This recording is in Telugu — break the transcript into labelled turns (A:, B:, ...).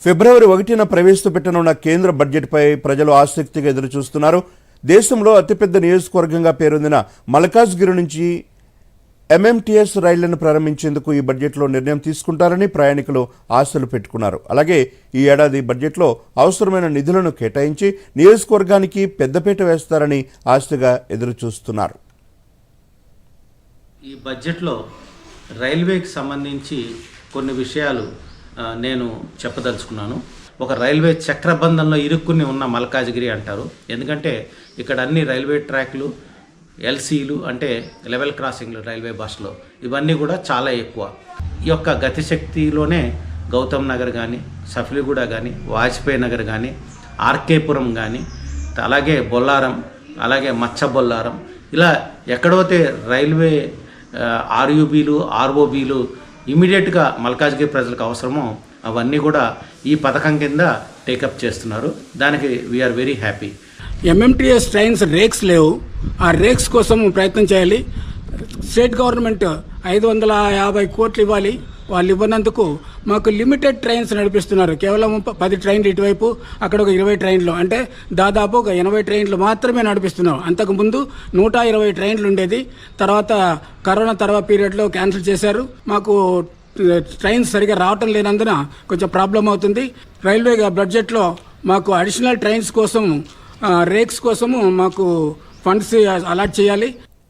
A: ఫిబ్రవరి 1న ప్రవేశపెట్టనున్న కేంద్ర బడ్జెట్పై ప్రజలు ఆసక్తిగా ఎదురుచూస్తున్నారు. దేశంలో అతిపెద్ద నియోజకవర్గంగా పేరొందిన మల్కాజ్గిరి నుంచి ఎంఎంటీఎస్ రైళ్లను ప్రారంభించేందుకు ఈ బడ్జెట్లో నిర్ణయం తీసుకుంటారని ప్రయాణికులు ఆశలు పెట్టుకున్నారు. అలాగే ఈ ఏడాది బడ్జెట్లో అవసరమైన నిధులను కేటాయించి నియోజకవర్గానికి పెద్దపీట వేస్తారని ఆశగా ఎదురుచూస్తున్నారు.
B: ఈ బడ్జెట్లో రైల్వేకి సంబంధించి కొన్ని విషయాలు నేను చెప్పదలుచుకున్నాను. ఒక రైల్వే చక్రబంధంలో ఇరుక్కుని ఉన్న మల్కాజ్గిరి అంటారు. ఎందుకంటే ఇక్కడ అన్ని రైల్వే ట్రాక్లు, ఎల్సీలు అంటే లెవెల్ క్రాసింగ్లు రైల్వే బస్సులో ఇవన్నీ కూడా చాలా ఎక్కువ. ఈ యొక్క గతిశక్తిలోనే గౌతమ్ నగర్ కానీ, సఫ్లీగూడ కానీ, వాజ్పేయి నగర్ కానీ, ఆర్కేపురం కానీ, అలాగే బొల్లారం, అలాగే మచ్చబొల్లారం, ఇలా ఎక్కడైతే రైల్వే ఆర్యూబీలు, ఆర్ఓబీలు ఇమీడియట్గా మల్కాజ్గిరి ప్రజలకు అవసరమో అవన్నీ కూడా ఈ పథకం కింద టేకప్ చేస్తున్నారు. దానికి we're very happy.
C: MMTS trains rakes లేవు. ఆ రేక్స్ కోసం ప్రయత్నం చేయాలి. స్టేట్ గవర్నమెంట్ 550 కోట్లు ఇవ్వాలి. వాళ్ళు ఇవ్వనందుకు మాకు లిమిటెడ్ ట్రైన్స్ నడిపిస్తున్నారు. కేవలం 10 ట్రైన్లు ఇటువైపు, అక్కడ ఒక 20 ట్రైన్లు, అంటే దాదాపు ఒక 80 ట్రైన్లు మాత్రమే నడిపిస్తున్నారు. అంతకుముందు 120 ట్రైన్లు ఉండేది. తర్వాత కరోనా తర్వాత పీరియడ్లో క్యాన్సిల్ చేశారు. మాకు ట్రైన్స్ సరిగా రావటం లేనందున కొంచెం ప్రాబ్లం అవుతుంది. రైల్వే బడ్జెట్లో మాకు అడిషనల్ ట్రైన్స్ కోసం, రేక్స్ కోసము మాకు ఫండ్స్ అలాట్ చేయాలి.